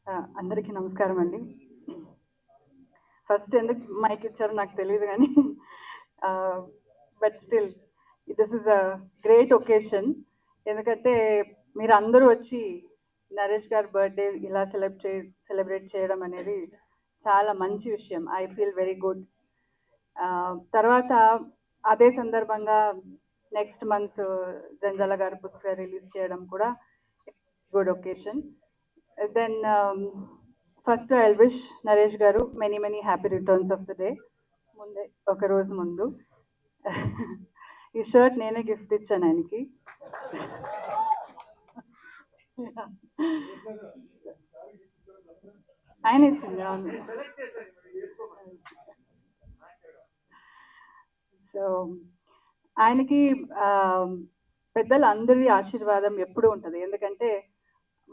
అందరికీ నమస్కారం అండి. ఫస్ట్ ఎందుకు మైక్ ఇచ్చారో నాకు తెలియదు కానీ but still this is a great occasion. ఎందుకంటే మీరు అందరూ వచ్చి నరేష్ గారి బర్త్డే ఇలా సెలబ్రేట్ చేయడం అనేది చాలా మంచి విషయం. I feel very good. తర్వాత అదే సందర్భంగా నెక్స్ట్ మంత్ జంజాల గారి పుస్తకం రిలీజ్ చేయడం కూడా good occasion. Then first I wish Naresh garu many happy returns of the day. ముందే ఒక రోజు ముందు ఈ షర్ట్ నేనే గిఫ్ట్ ఇచ్చాను ఆయనకి. ఆయన ఇచ్చింది. అవును. సో ఆయనకి పెద్దలు అందరి ఆశీర్వాదం ఎప్పుడూ ఉంటుంది. ఎందుకంటే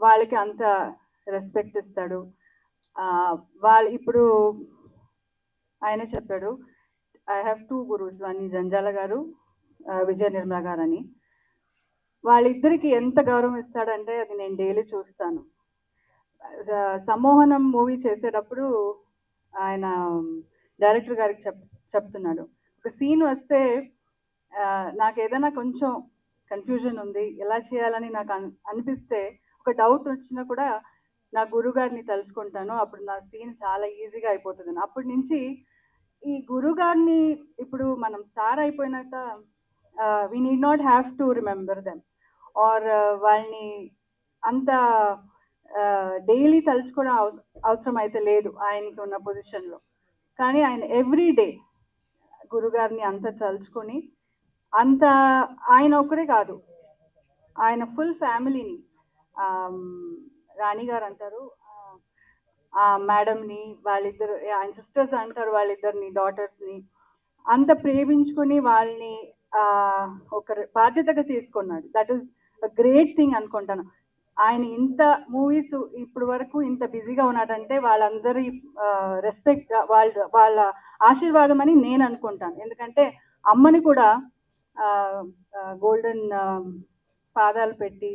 వాళ్ళకి అంత రెస్పెక్ట్ ఇస్తాడు. వాళ్ళు ఇప్పుడు ఆయన చెప్పాడు, ఐ హ్యావ్ 2 గురువుస్, వన్ జంజాల గారు, విజయ నిర్మల గారు అని. వాళ్ళిద్దరికి ఎంత గౌరవం ఇస్తాడంటే అది నేను డైలీ చూస్తాను. సమ్మోహనం మూవీ చేసేటప్పుడు ఆయన డైరెక్టర్ గారికి చెప్తున్నాడు, ఒక సీన్ వస్తే నాకు ఏదైనా కొంచెం కన్ఫ్యూజన్ ఉంది, ఎలా చేయాలని నాకు అనిపిస్తే, ఒక డౌట్ వచ్చినా కూడా నా గురుగారిని తలుచుకుంటాను, అప్పుడు నా సీన్ చాలా ఈజీగా అయిపోతుంది. అప్పటి నుంచి ఈ గురుగారిని ఇప్పుడు మనం స్టార్ అయిపోయినాక we need not have to remember them or వాళ్ళని అంత డైలీ తలుచుకోవడం అవసరం అయితే లేదు ఆయనకి ఉన్న పొజిషన్లో. కానీ ఆయన ఎవ్రీ డే గురుగారిని అంత తలుచుకొని, అంత ఆయన ఒక్కరే కాదు, ఆయన ఫుల్ ఫ్యామిలీని, రాణి గారు అంటారు ఆ మేడంని, వాళ్ళిద్దరు ఆయన సిస్టర్స్ అంటారు, వాళ్ళిద్దరిని డాటర్స్ని అంత ప్రేమించుకొని వాళ్ళని ఒక బాధ్యతగా తీసుకున్నాడు. That is a great thing అనుకుంటాను. ఆయన ఇంత మూవీస్ ఇప్పుడు వరకు ఇంత బిజీగా ఉన్నాడంటే వాళ్ళందరి రెస్పెక్ట్, వాళ్ళ ఆశీర్వాదం అని నేను అనుకుంటాను. ఎందుకంటే అమ్మని కూడా గోల్డెన్ పాదాలు పెట్టి,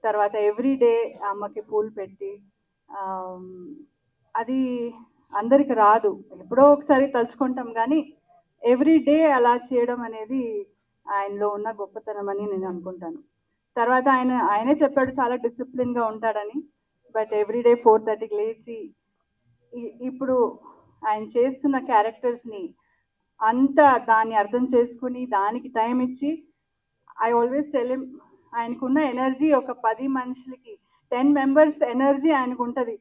తర్వాత ఎవ్రీ డే అమ్మకి పూలు పెట్టి, అది అందరికి రాదు, ఎప్పుడో ఒకసారి తలుచుకుంటాం, కానీ ఎవ్రీ డే అలా చేయడం అనేది ఆయనలో ఉన్న గొప్పతనం అని నేను అనుకుంటాను. తర్వాత ఆయనే చెప్పాడు చాలా డిసిప్లిన్గా ఉంటాడని. బట్ ఎవ్రీడే 4:30కి లేచి ఇప్పుడు ఆయన చేస్తున్న క్యారెక్టర్స్ని అంతా దాన్ని అర్థం చేసుకుని దానికి టైం ఇచ్చి, ఐ ఆల్వేస్ టెల్ హిమ్, ఆయనకున్న ఎనర్జీ ఒక 10 మనుషులకి 10 మెంబర్స్ ఎనర్జీ ఆయనకు ఉంటుంది.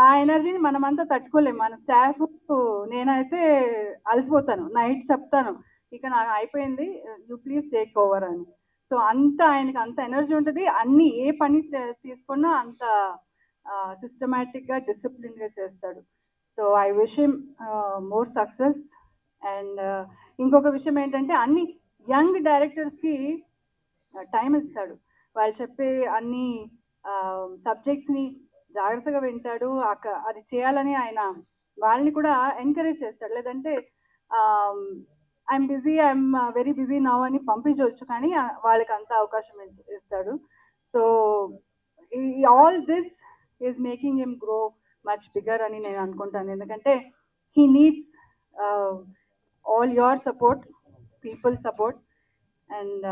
ఆ ఎనర్జీని మనమంతా తట్టుకోలేము. మన స్టాఫ్, నేనైతే అలసిపోతాను, నైట్ చెప్తాను ఇక నాకు అయిపోయింది, యూ ప్లీజ్ టేక్ ఓవర్ అని. సో అంత ఆయనకి అంత ఎనర్జీ ఉంటుంది. అన్ని ఏ పని తీసుకున్నా అంత సిస్టమేటిక్గా డిసిప్లిన్గా చేస్తాడు. So I wish him more success. And ఇంకొక విషయం ఏంటంటే అన్ని యంగ్ డైరెక్టర్స్కి టైం ఇస్తాడు. వాళ్ళు చెప్పే అన్ని సబ్జెక్ట్స్ని జాగ్రత్తగా వింటాడు. అది చేయాలని ఆయన వాళ్ళని కూడా ఎంకరేజ్ చేస్తాడు. లేదంటే I'm busy, I'm very busy now అని పంపించవచ్చు, కానీ వాళ్ళకి అంత అవకాశం ఇస్తాడు. So all this is making him grow much bigger అని నేను అనుకుంటాను. ఎందుకంటే he needs all your support, people support, and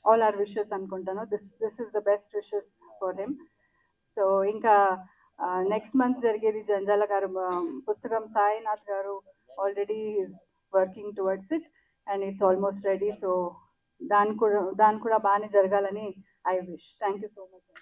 all our wishes అనుకుంటాను. This is the best wishes for him. So ఇంకా నెక్స్ట్ మంత్ జరిగేది జంజాల గారు పుస్తకం, Sainath garu already working towards it and it's almost ready. So దాని కూడా బాగానే జరగాలని I wish. Thank you so much.